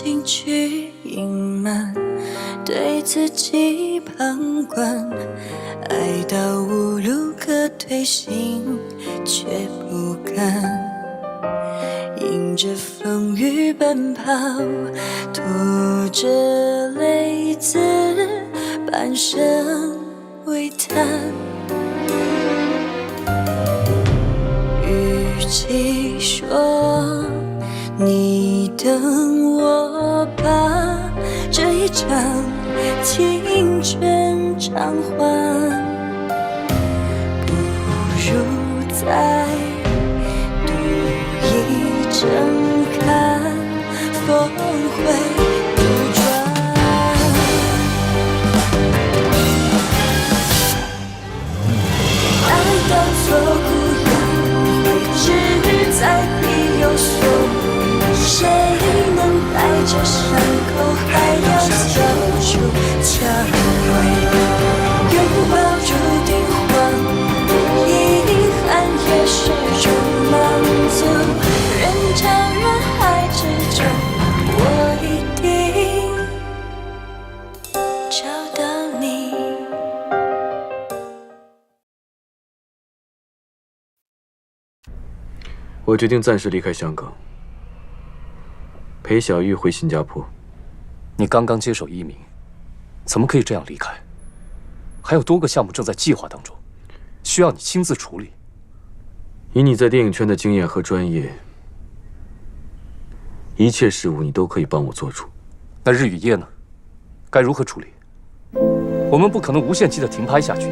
情去隐瞒，对自己旁观，爱到无路可退，心却不甘。迎着风雨奔跑，拖着泪自半生微叹。与其说你等我把这一场青春偿还，不如再赌一阵看峰回路转。爱当作孤雁，会只在必有所遇，谁能带着伤口还要相处蔷薇？拥抱注定换不遗憾，也是种满足。人潮人海之中，我一定找到你。我决定暂时离开香港，陪小玉回新加坡。你刚刚接手一鸣，怎么可以这样离开？还有多个项目正在计划当中，需要你亲自处理。以你在电影圈的经验和专业，一切事务你都可以帮我做主。那日与夜呢？该如何处理？我们不可能无限期的停拍下去。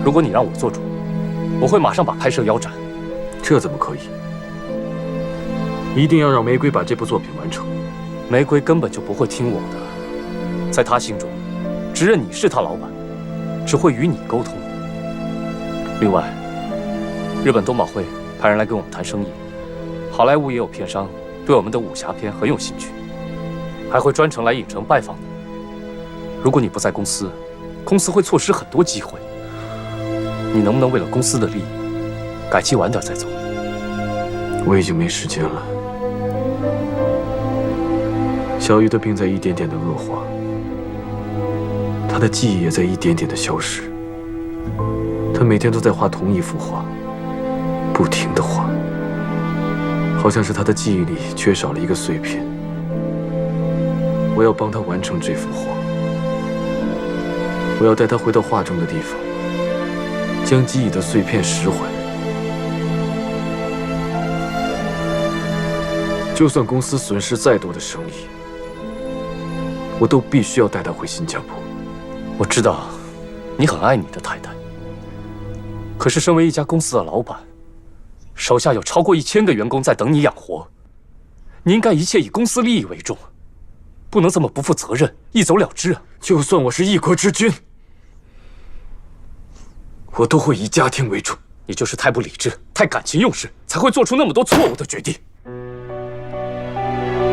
如果你让我做主，我会马上把拍摄腰斩。这怎么可以？一定要让玫瑰把这部作品完成。玫瑰根本就不会听我的，在他心中，只认你是他老板，只会与你沟通。另外，日本东宝会派人来跟我们谈生意，好莱坞也有片商对我们的武侠片很有兴趣，还会专程来影城拜访你。如果你不在公司，公司会错失很多机会。你能不能为了公司的利益，改期晚点再走？我已经没时间了。小玉的病在一点点的恶化，她的记忆也在一点点的消失。她每天都在画同一幅画，不停地画，好像是她的记忆里缺少了一个碎片。我要帮她完成这幅画，我要带她回到画中的地方，将记忆的碎片拾回来。就算公司损失再多的生意，我都必须要带她回新加坡。我知道你很爱你的太太，可是身为一家公司的老板，手下有超过1000个员工在等你养活，你应该一切以公司利益为重，不能这么不负责任，一走了之啊！就算我是一国之君，我都会以家庭为重。你就是太不理智，太感情用事，才会做出那么多错误的决定。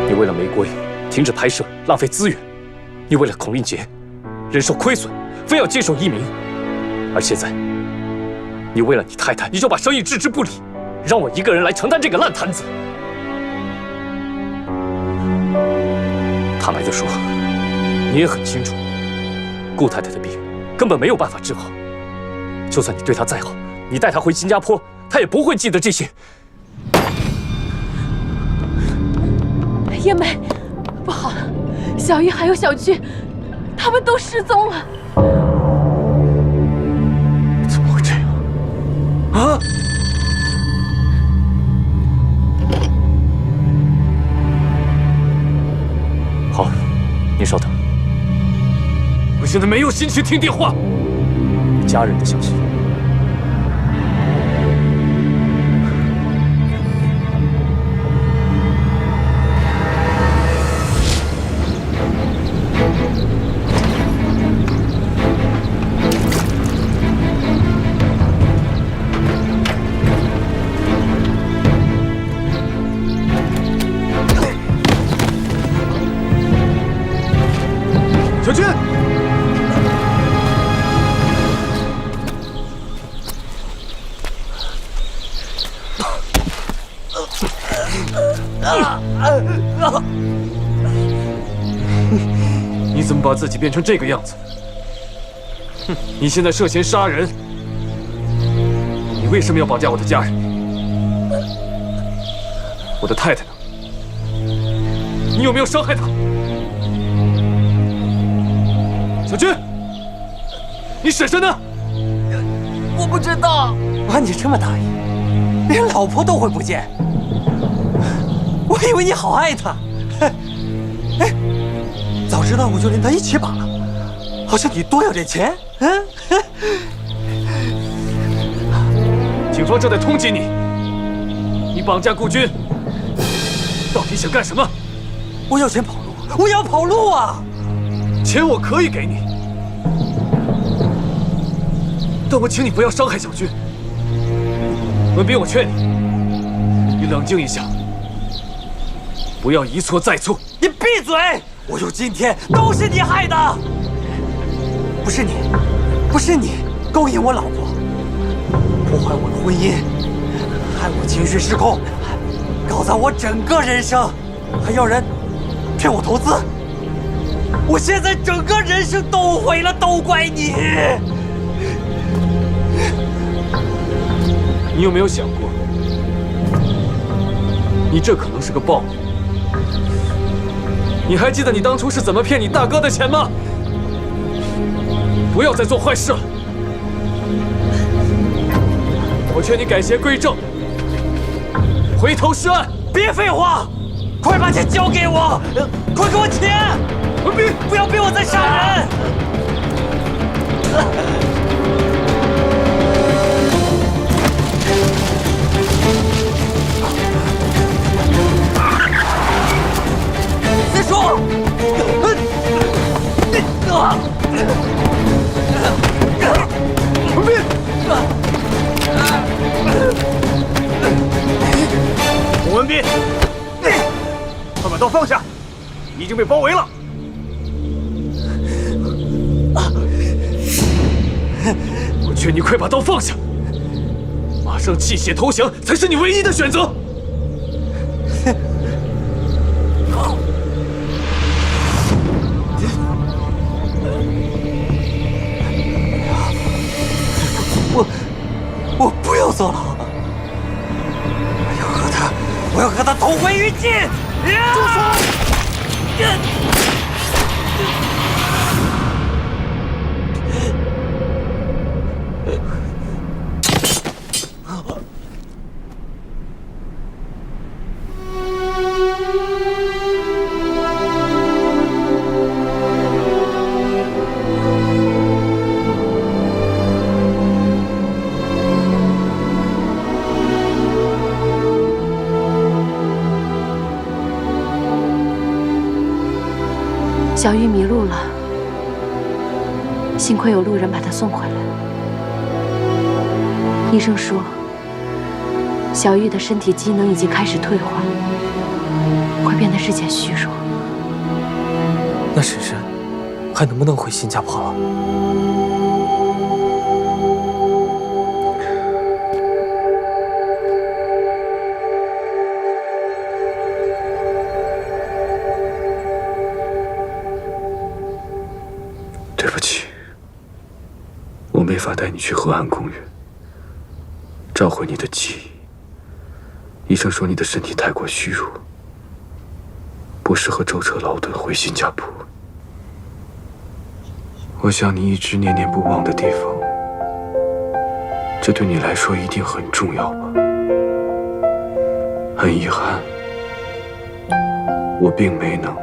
你为了玫瑰停止拍摄，浪费资源；你为了孔令杰忍受亏损，非要接手一鸣；而现在，你为了你太太，你就把生意置之不理，让我一个人来承担这个烂摊子。坦白地说，你也很清楚，顾太太的病根本没有办法治好。就算你对她再好，你带她回新加坡，她也不会记得这些。叶梅，不好了，小玉还有小菊，他们都失踪了。怎么会这样？啊！好，你稍等。我现在没有心情听电话。家人的消息。小军，把自己变成这个样子。哼！你现在涉嫌杀人，你为什么要绑架我的家人？我的太太呢？你有没有伤害她？小军，你婶婶呢？我不知道。哇，你这么大意，连老婆都会不见。我以为你好爱她。哎，早知道我就连她一起绑了。好像你多要点钱。嗯。警方正在通缉你，你绑架顾军，到底想干什么？我要钱跑路，我要跑路啊！钱我可以给你，但我请你不要伤害小军。文斌，我劝你，你冷静一下，不要一错再错。你闭嘴！我有今天都是你害的，不是你勾引我老婆，破坏我的婚姻，害我情绪失控，搞砸我整个人生，还要人骗我投资。我现在整个人生都毁了，都怪你！你有没有想过，你这可能是个报应？你还记得你当初是怎么骗你大哥的钱吗？不要再做坏事了。我劝你改邪归正，回头是岸。别废话，快把钱交给我！快给我钱！文斌，不要逼我再杀人！别说！文斌，洪文斌，快把刀放下，已经被包围了。我劝你快把刀放下，马上弃血投降才是你唯一的选择。我不要坐牢，我要和他同归于尽！住手！小玉迷路了，幸亏有路人把她送回来。医生说，小玉的身体机能已经开始退化，会变得日渐虚弱。那婶婶还能不能回新加坡了？对不起，我没法带你去河岸公园，召回你的记忆。医生说你的身体太过虚弱，不适合舟车劳顿回新加坡。我想你一直念念不忘的地方，这对你来说一定很重要吧？很遗憾，我并没能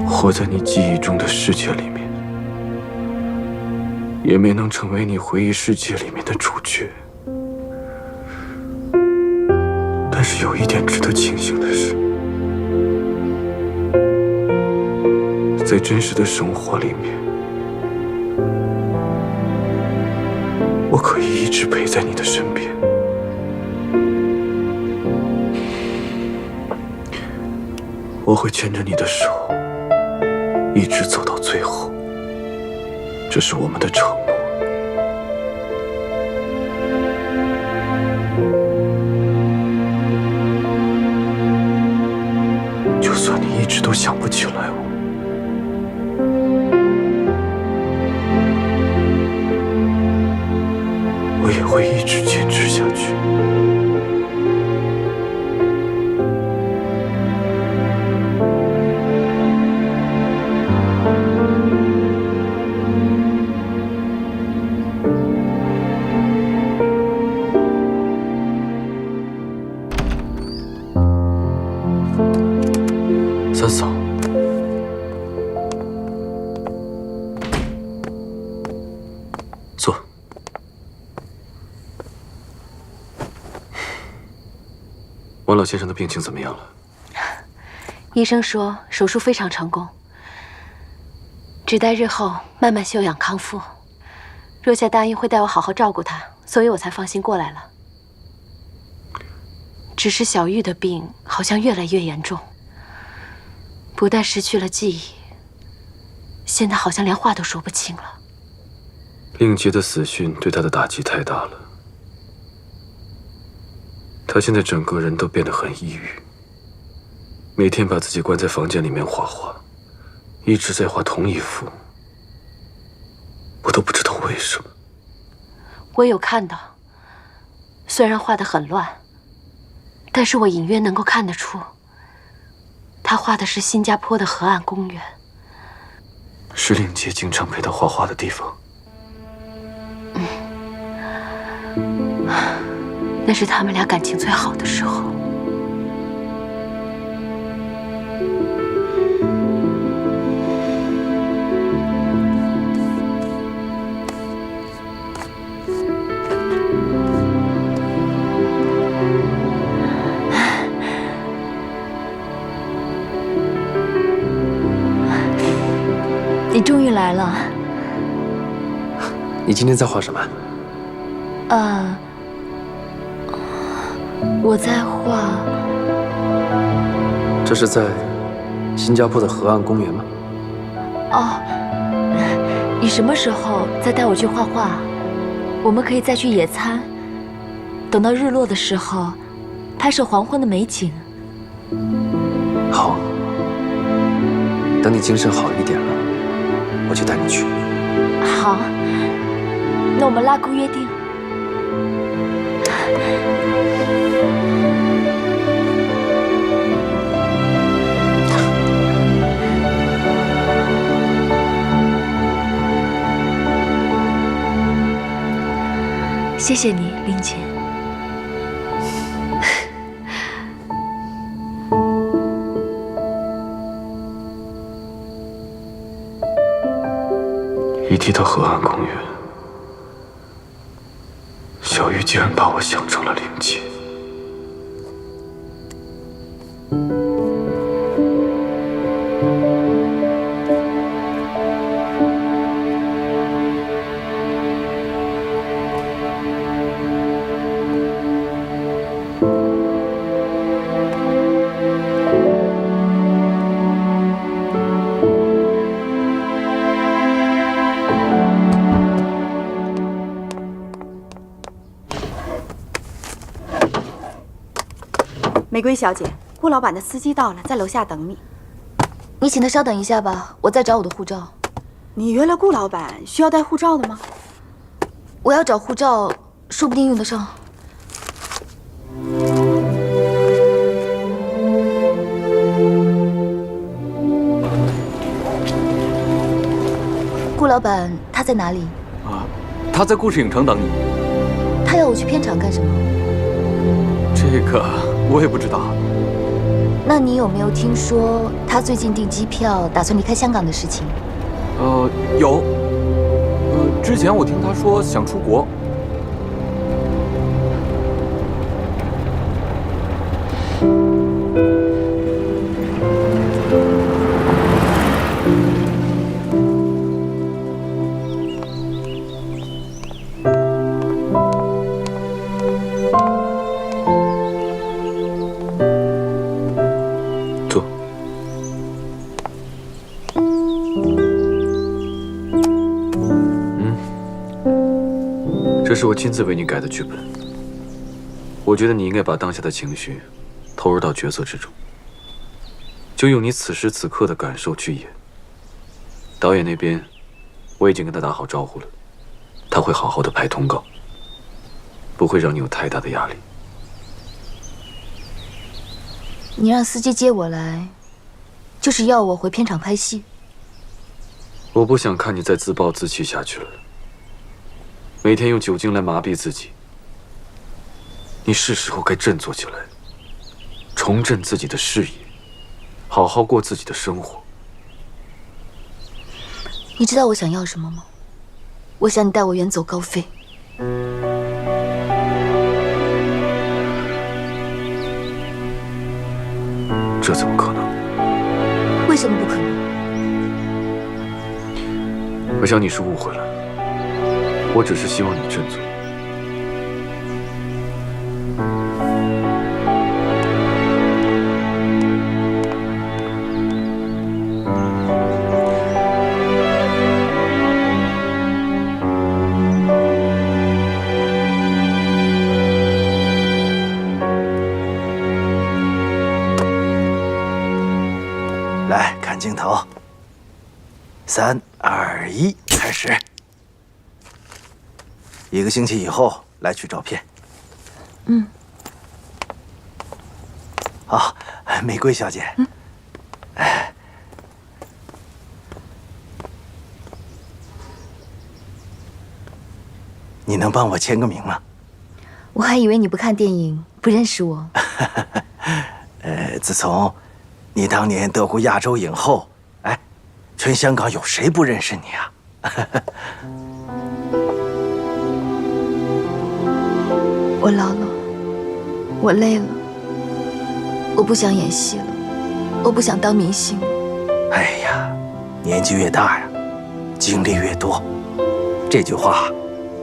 活在你记忆中的世界里面，也没能成为你回忆世界里面的主角。但是有一点值得庆幸的是，在真实的生活里面，我可以一直陪在你的身边。我会牵着你的手，一直走到最后，这是我们的承诺。就算你一直都想不起来我，直坚持下去。三嫂，坐。王老先生的病情怎么样了？医生说手术非常成功，只待日后慢慢休养康复。若夏答应会带我好好照顾他，所以我才放心过来了。只是小玉的病好像越来越严重，不但失去了记忆，现在好像连话都说不清了。令杰的死讯对他的打击太大了，他现在整个人都变得很抑郁，每天把自己关在房间里面画画，一直在画同一幅，我都不知道为什么。我有看到，虽然画得很乱，但是我隐约能够看得出，他画的是新加坡的河岸公园，是令杰经常陪他画画的地方。那是他们俩感情最好的时候。你终于来了。你今天在画什么？我在画。这是在新加坡的河岸公园吗？哦，你什么时候再带我去画画？我们可以再去野餐，等到日落的时候，拍摄黄昏的美景。好，等你精神好一点了，我就带你去。好，那我们拉钩约定。谢谢你，令杰。一提到河岸公园，小玉竟然把我想成了令杰。玫瑰小姐，顾老板的司机到了，在楼下等你。你请他稍等一下吧，我在找我的护照。你约了顾老板，需要带护照的吗？我要找护照，说不定用得上。顾老板他在哪里？他在故事影城等你。他要我去片场干什么？这个我也不知道。那你有没有听说他最近订机票，打算离开香港的事情？有。之前我听他说想出国。这是我亲自为你改的剧本。我觉得你应该把当下的情绪投入到角色之中，就用你此时此刻的感受去演。导演那边我已经跟他打好招呼了，他会好好的排通告。不会让你有太大的压力。你让司机接我来，就是要我回片场拍戏。我不想看你再自暴自弃下去了。每天用酒精来麻痹自己，你是时候该振作起来，重振自己的事业，好好过自己的生活。你知道我想要什么吗？我想你带我远走高飞。这怎么可能？为什么不可能？我想你是误会了，我只是希望你振作。来看镜头，3、2、1，开始。1个星期以后来取照片。嗯。好，玫瑰小姐。你能帮我签个名吗？我还以为你不看电影，不认识我。自从你当年得过亚洲影后，哎，全香港有谁不认识你啊？我老了，我累了，我不想演戏了，我不想当明星。哎呀，年纪越大呀，经历越多。这句话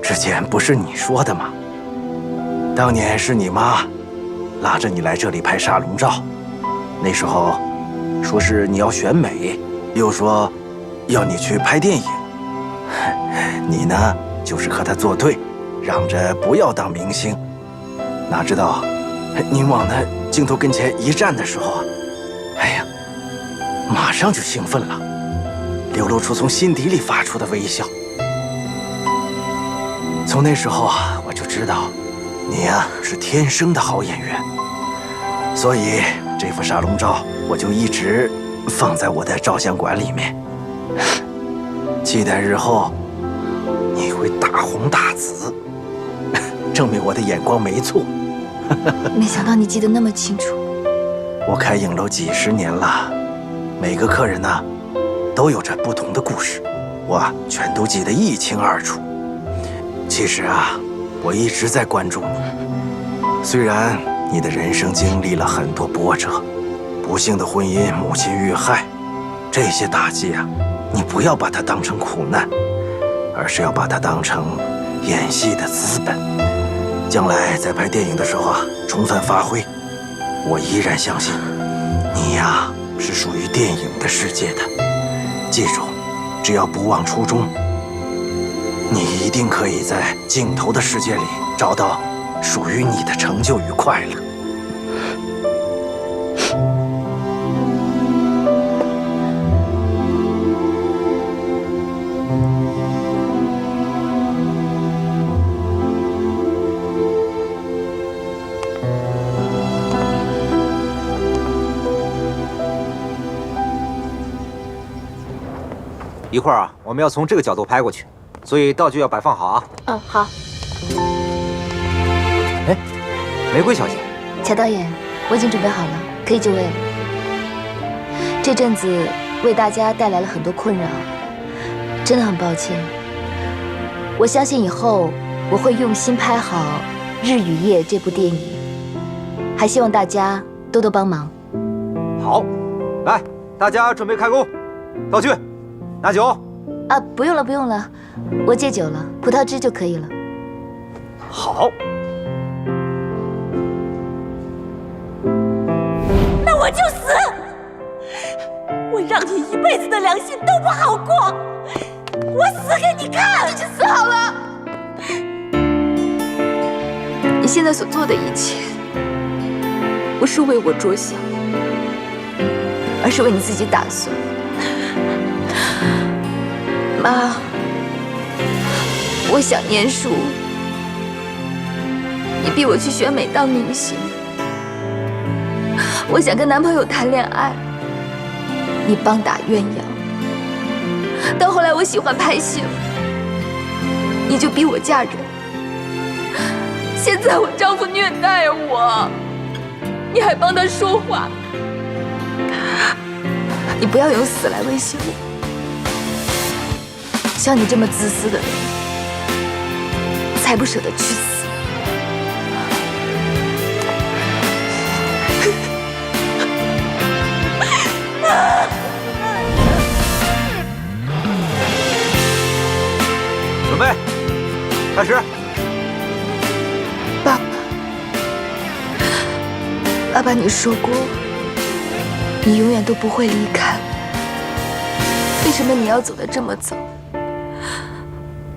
之前不是你说的吗？当年是你妈拉着你来这里拍沙龙照，那时候说是你要选美，又说要你去拍电影。你呢，就是和他作对，嚷着不要当明星。哪知道你往那镜头跟前一站的时候，哎呀，马上就兴奋了，流露出从心底里发出的微笑。从那时候啊，我就知道你呀是天生的好演员，所以这幅沙龙照我就一直放在我的照相馆里面，期待日后你会大红大紫，证明我的眼光没错。没想到你记得那么清楚。我开影楼几10年了，每个客人呢都有着不同的故事，我全都记得一清二楚。其实啊，我一直在关注你。虽然你的人生经历了很多波折，不幸的婚姻，母亲遇害，这些打击啊，你不要把它当成苦难，而是要把它当成演戏的资本。将来在拍电影的时候啊，充分发挥。我依然相信，你呀是属于电影的世界的。记住，只要不忘初衷，你一定可以在镜头的世界里找到属于你的成就与快乐。一会儿啊，我们要从这个角度拍过去，所以道具要摆放好啊。嗯，好。哎，玫瑰小姐，乔导演，我已经准备好了，可以就位了。这阵子为大家带来了很多困扰，真的很抱歉。我相信以后我会用心拍好《日与夜》这部电影，还希望大家多多帮忙。好，来，大家准备开工，道具。拿酒啊，不用了，不用了，我戒酒了，葡萄汁就可以了。好。那我就死！我让你一辈子的良心都不好过，我死给你看！你去死好了！你现在所做的一切，不是为我着想，而是为你自己打算。妈，我想念书，你逼我去选美当明星，我想跟男朋友谈恋爱，你帮打鸳鸯。到后来我喜欢拍戏了，你就逼我嫁人。现在我丈夫虐待我，你还帮他说话。你不要用死来威胁我。像你这么自私的人，才不舍得去死。准备，开始。爸爸，你说过，你永远都不会离开我。为什么你要走得这么早？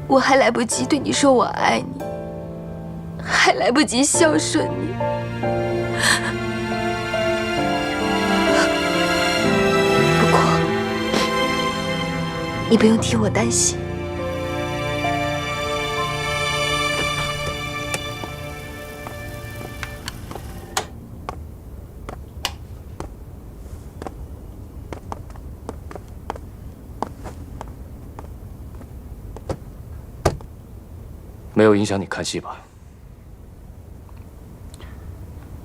我还来不及对你说我爱你，还来不及孝顺你。不过，你不用替我担心。没有影响你看戏吧？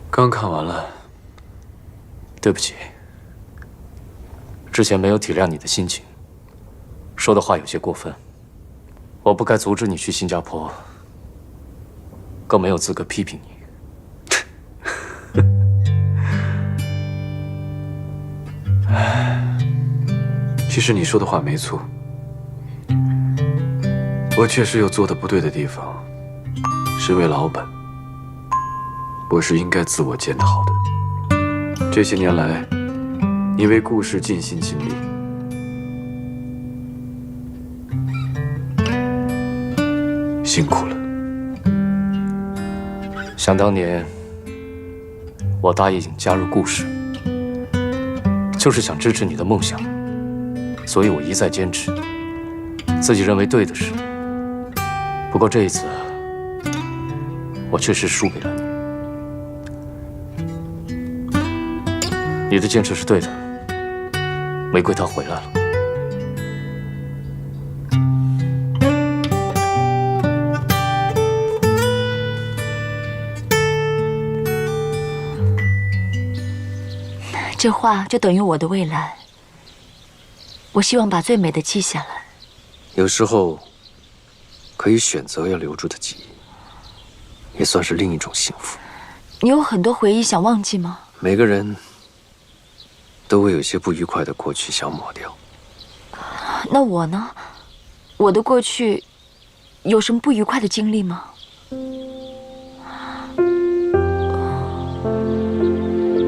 刚看完了。对不起，之前没有体谅你的心情，说的话有些过分。我不该阻止你去新加坡，更没有资格批评你。其实你说的话没错。我确实有做的不对的地方，身为老板，我是应该自我检讨的。这些年来，你为故事尽心尽力，辛苦了。想当年，我答应加入故事，就是想支持你的梦想，所以我一再坚持自己认为对的事。不过这一次，我确实输给了你。你的坚持是对的，玫瑰她回来了。这画就等于我的未来。我希望把最美的记下来。有时候，可以选择要留住的记忆，也算是另一种幸福。你有很多回忆想忘记吗？每个人都会有些不愉快的过去想抹掉。那我呢？我的过去有什么不愉快的经历吗？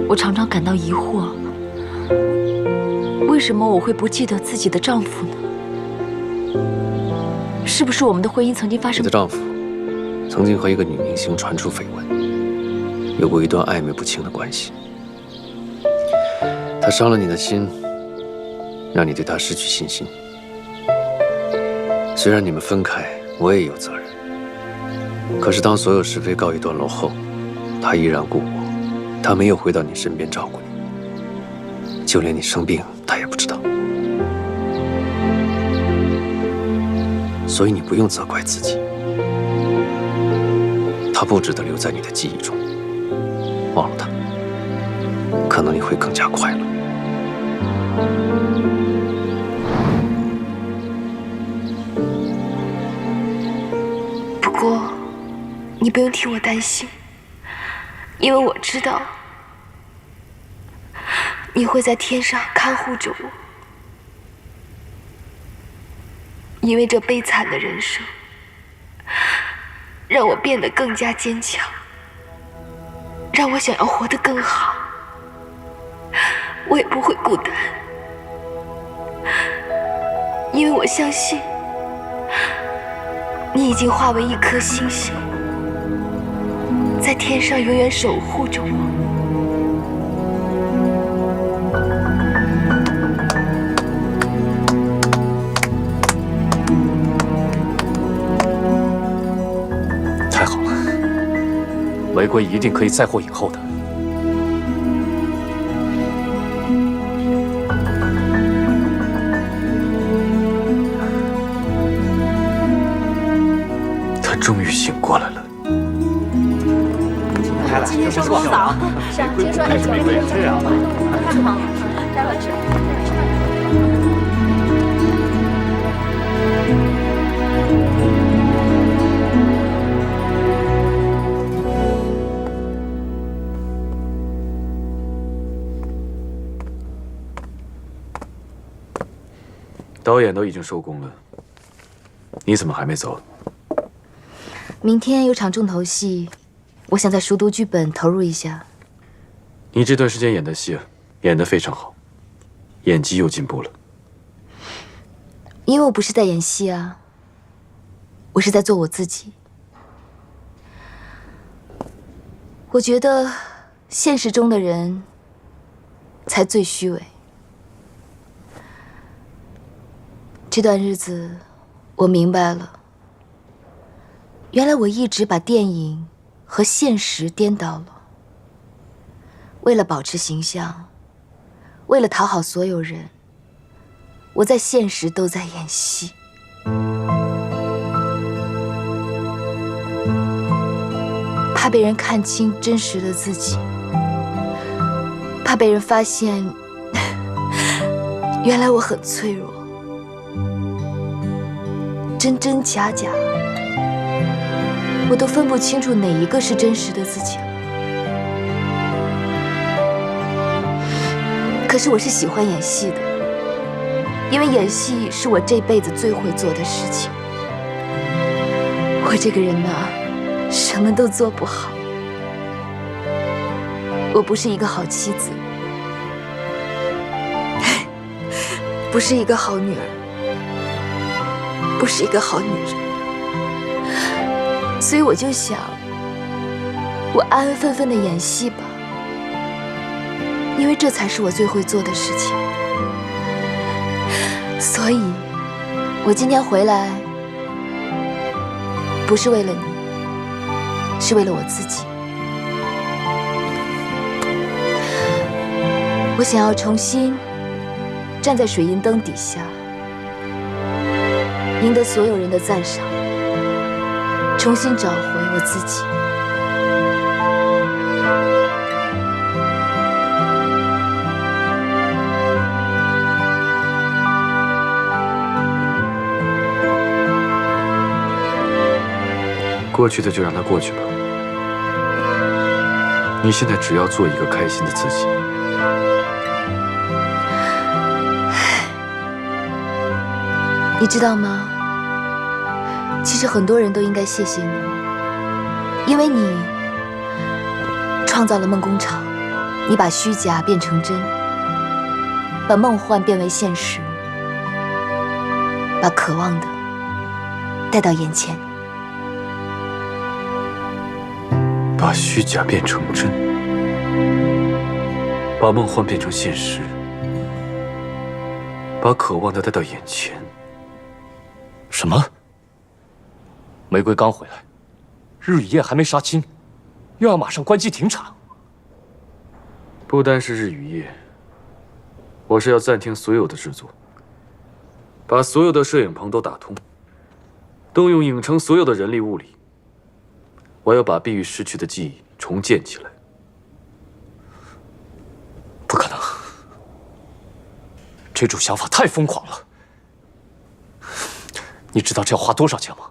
我常常感到疑惑，为什么我会不记得自己的丈夫呢？是不是我们的婚姻曾经发生？你的丈夫曾经和一个女明星传出绯闻，有过一段暧昧不清的关系。他伤了你的心，让你对他失去信心。虽然你们分开，我也有责任。可是当所有是非告一段落后，他依然故我。他没有回到你身边照顾你，就连你生病他也不知道。所以你不用责怪自己，他不值得留在你的记忆中。忘了他，可能你会更加快乐。不过，你不用替我担心。因为我知道，你会在天上看护着我。因为这悲惨的人生，让我变得更加坚强，让我想要活得更好。我也不会孤单，因为我相信，你已经化为一颗星星。在天上永远守护着我。太好了，瑰一定可以再获影后的。他终于醒过来了。今天收工早，是啊，听说9点钟就要完，太忙了，待会儿吃。导演都已经收工了，你怎么还没走？明天有场重头戏，我想在熟读剧本投入一下。你这段时间演的戏演得非常好，演技又进步了。因为我不是在演戏啊，我是在做我自己。我觉得现实中的人才最虚伪。这段日子，我明白了，原来我一直把电影和现实颠倒了。为了保持形象，为了讨好所有人，我在现实都在演戏。怕被人看清真实的自己，怕被人发现，原来我很脆弱。真真假假，我都分不清楚哪一个是真实的自己了。可是我是喜欢演戏的，因为演戏是我这辈子最会做的事情。我这个人呐，什么都做不好。我不是一个好妻子，不是一个好女儿。不是一个好女人，所以我就想，我安安分分的演戏吧，因为这才是我最会做的事情。所以，我今天回来，不是为了你，是为了我自己。我想要重新站在水银灯底下，赢得所有人的赞赏，重新找回我自己。过去的就让它过去吧。你现在只要做一个开心的自己。你知道吗？其实很多人都应该谢谢你，因为你创造了梦工厂，你把虚假变成真，把梦幻变为现实，把渴望的带到眼前。把虚假变成真，把梦幻变成现实，把渴望的带到眼前。什么？玫瑰刚回来，日与夜还没杀青，又要马上关机停场。不单是日与夜，我是要暂停所有的制作，把所有的摄影棚都打通，动用影城所有的人力物力。我要把碧玉失去的记忆重建起来。不可能，这种想法太疯狂了。你知道这要花多少钱吗？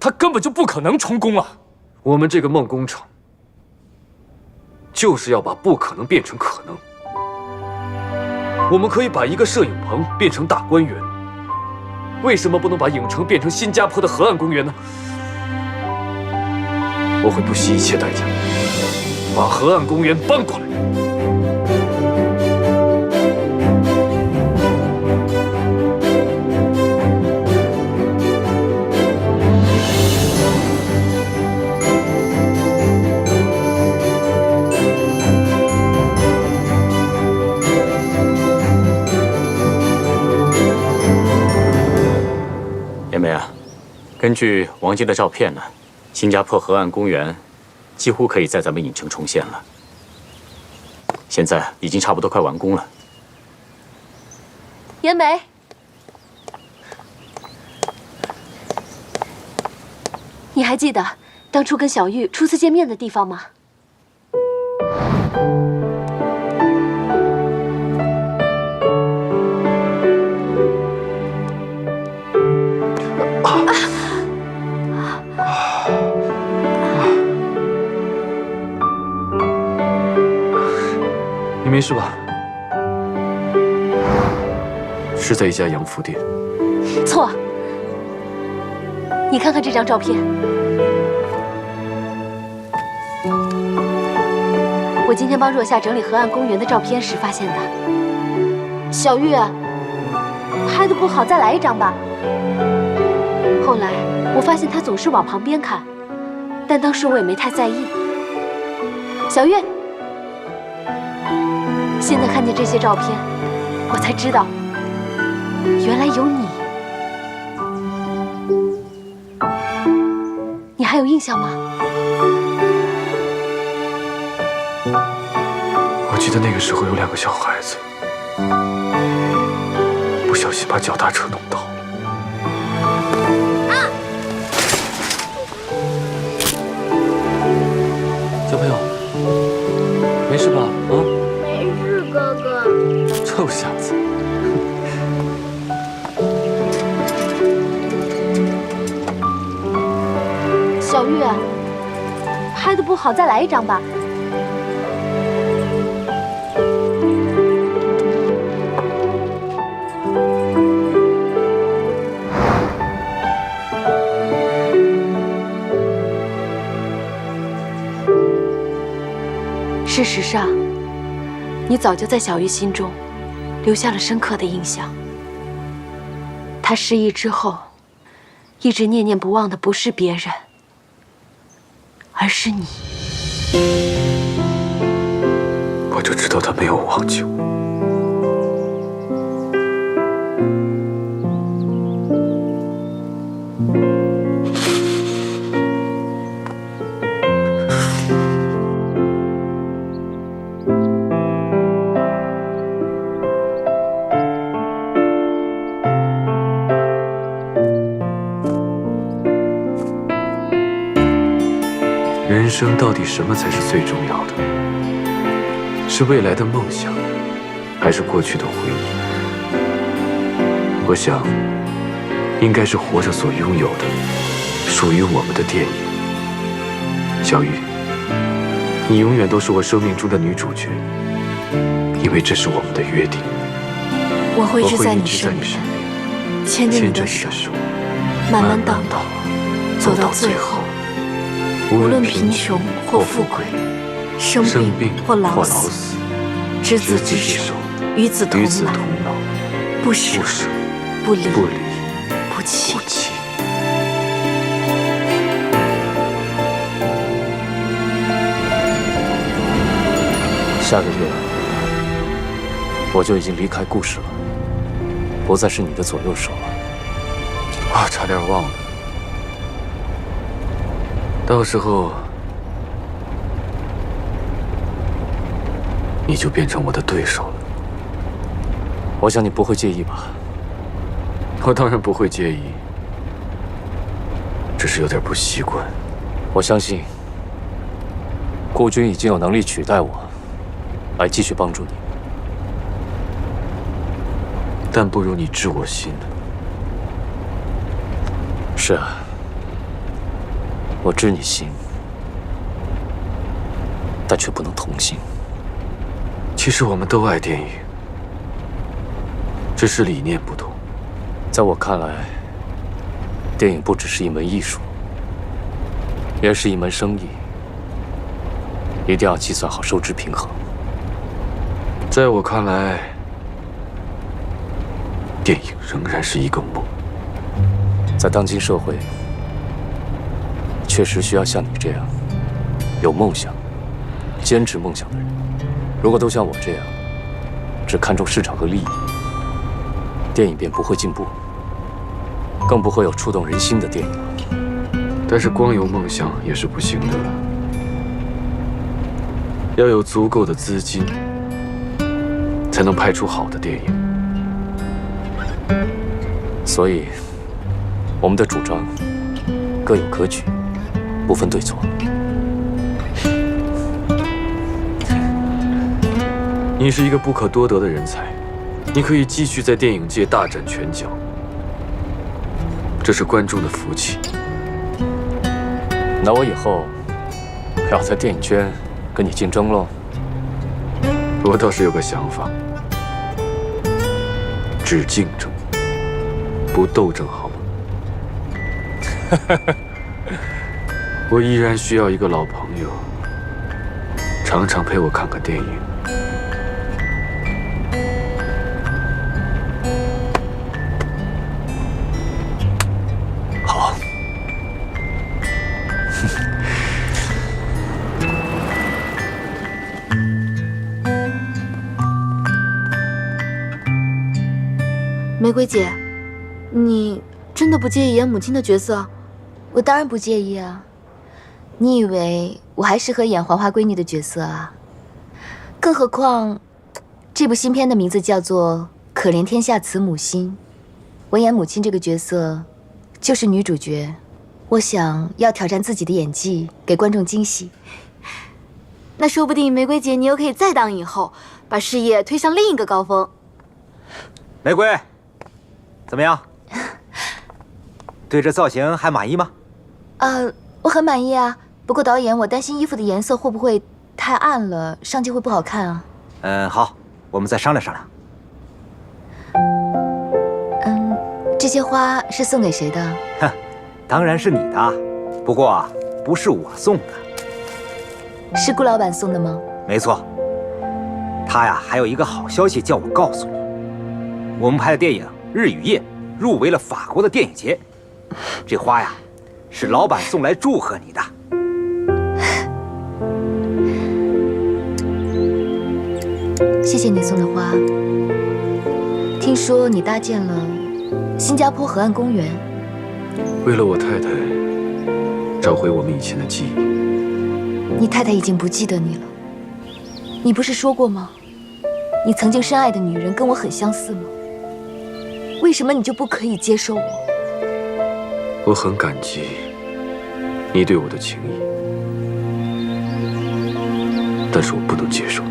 他根本就不可能成功啊！我们这个梦工厂，就是要把不可能变成可能。我们可以把一个摄影棚变成大观园，为什么不能把影城变成新加坡的河岸公园呢？我会不惜一切代价把河岸公园搬过来。叶梅啊，根据王姬的照片呢，新加坡河岸公园几乎可以在咱们影城重现了。现在已经差不多快完工了。严梅，你还记得当初跟小玉初次见面的地方吗？你没事吧？是在一家洋服店。错，你看看这张照片，我今天帮若夏整理河岸公园的照片时发现的。小玉，拍的不好，再来一张吧。后来我发现她总是往旁边看，但当时我也没太在意。小玉，现在看见这些照片，我才知道，原来有你。你还有印象吗？我记得那个时候有2个小孩子，不小心把脚踏车弄倒了。小朋友，没事吧？啊？没事，哥哥。臭小子。小玉，拍的不好，再来一张吧。事实上，你早就在小玉心中留下了深刻的印象。她失忆之后，一直念念不忘的不是别人，而是你。我就知道他没有忘记我。人生到底什么才是最重要的？是未来的梦想，还是过去的回忆？我想，应该是活着所拥有的，属于我们的电影。小玉，你永远都是我生命中的女主角，因为这是我们的约定。我会一直在你身边，牵着你的手，慢慢荡到走到最后。无论贫穷或富贵，生病或老死，执子之手，与子同老，不舍，不离，不弃。下个月，我就已经离开故事了，不再是你的左右手了。啊，差点忘了。到时候，你就变成我的对手了。我想你不会介意吧？我当然不会介意，只是有点不习惯。我相信，顾军已经有能力取代我，来继续帮助你。但不如你知我心。是啊。我知你心，但却不能同心。其实我们都爱电影，只是理念不同。在我看来，电影不只是一门艺术，也是一门生意，一定要计算好收支平衡。在我看来，电影仍然是一个梦。在当今社会，确实需要像你这样有梦想、坚持梦想的人。如果都像我这样只看重市场和利益，电影便不会进步，更不会有触动人心的电影了。但是光有梦想也是不行的，要有足够的资金，才能拍出好的电影。所以，我们的主张各有格局，不分对错。你是一个不可多得的人才，你可以继续在电影界大展拳脚，这是观众的福气。那我以后要在电影圈跟你竞争喽。我倒是有个想法，只竞争，不斗争，好吗？我依然需要一个老朋友，常常陪我看看电影。好。玫瑰姐，你真的不介意演母亲的角色？我当然不介意啊。你以为我还适合演黄花闺女的角色啊？更何况，这部新片的名字叫做《可怜天下慈母心》，我演母亲这个角色，就是女主角。我想要挑战自己的演技，给观众惊喜。那说不定玫瑰姐你又可以再当影后，把事业推上另一个高峰。玫瑰，怎么样？对这造型还满意吗？我很满意啊。不过导演，我担心衣服的颜色会不会太暗了，上镜会不好看啊。好，我们再商量商量。这些花是送给谁的？哼，当然是你的，不过不是我送的。是顾老板送的吗？没错。他呀，还有一个好消息叫我告诉你，我们拍的电影《日与夜》入围了法国的电影节。这花呀，是老板送来祝贺你的。谢谢你送的花。听说你搭建了新加坡河岸公园，为了我太太找回我们以前的记忆。你太太已经不记得你了。你不是说过吗？你曾经深爱的女人跟我很相似吗？为什么你就不可以接受我？我很感激你对我的情谊，但是我不能接受。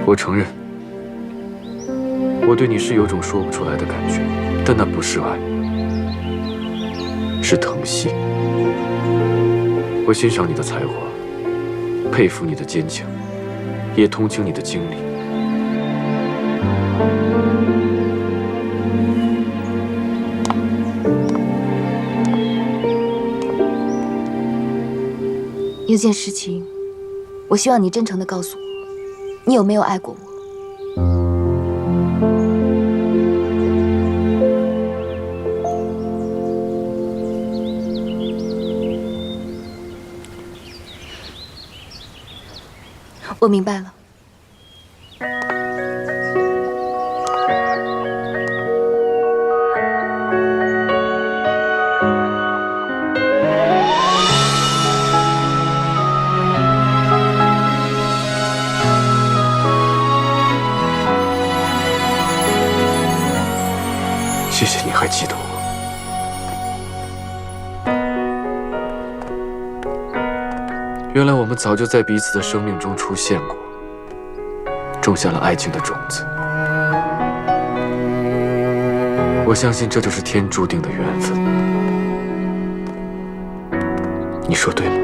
我承认，我对你是有种说不出来的感觉，但那不是爱，是疼惜。我欣赏你的才华，佩服你的坚强，也同情你的经历。有件事情，我希望你真诚地告诉我，你有没有爱过我？我明白了。谢谢你还记得我。原来我们早就在彼此的生命中出现过，种下了爱情的种子。我相信这就是天注定的缘分。你说对吗？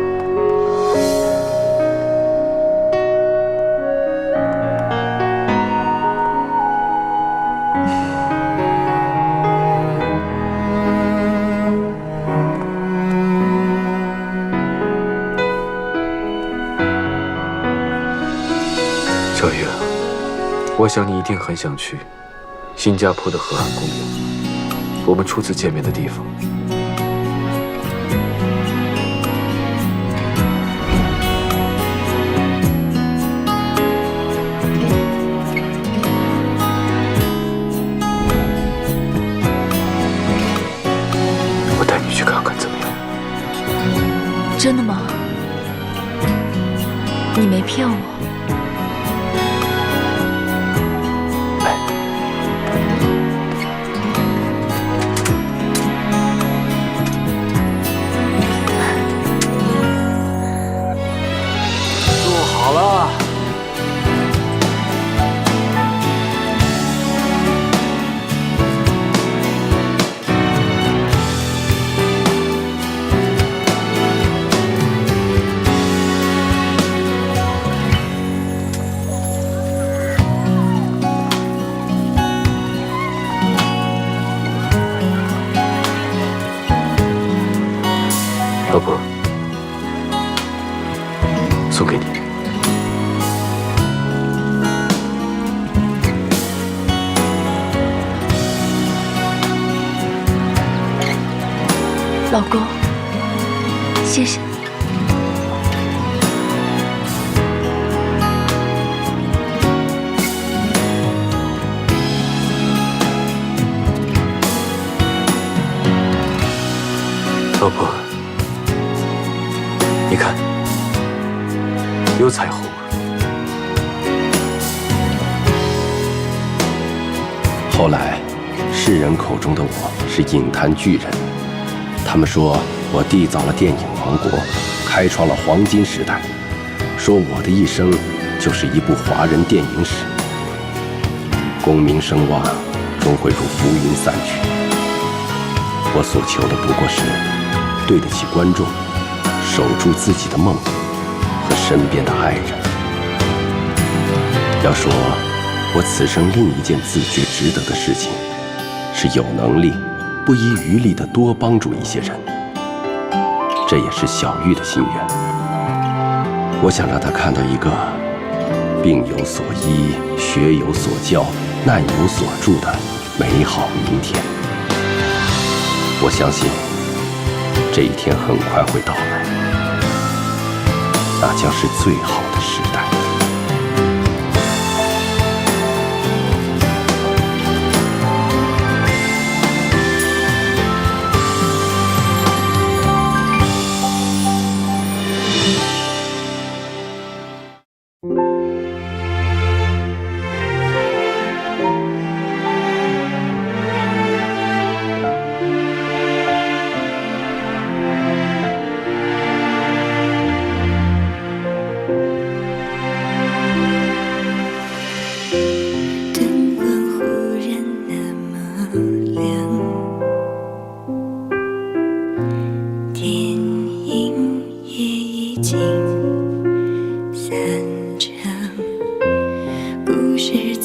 小月，我想你一定很想去新加坡的河岸公园，我们初次见面的地方。我带你去看看，怎么样？真的吗？你没骗我。坐好了。老婆，送给你。老公，谢谢。老婆，你看，有彩虹。后来，世人口中的我是影坛巨人，他们说我缔造了电影王国，开创了黄金时代，说我的一生就是一部华人电影史。功名声望终会如浮云散去，我所求的不过是对得起观众，守住自己的梦和身边的爱人。要说我此生另一件自觉值得的事情，是有能力不遗余力地多帮助一些人。这也是小玉的心愿。我想让她看到一个病有所医、学有所教、难有所助的美好明天。我相信这一天很快会到来，那将是最好的时代。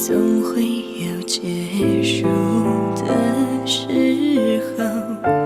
总会有结束的时候。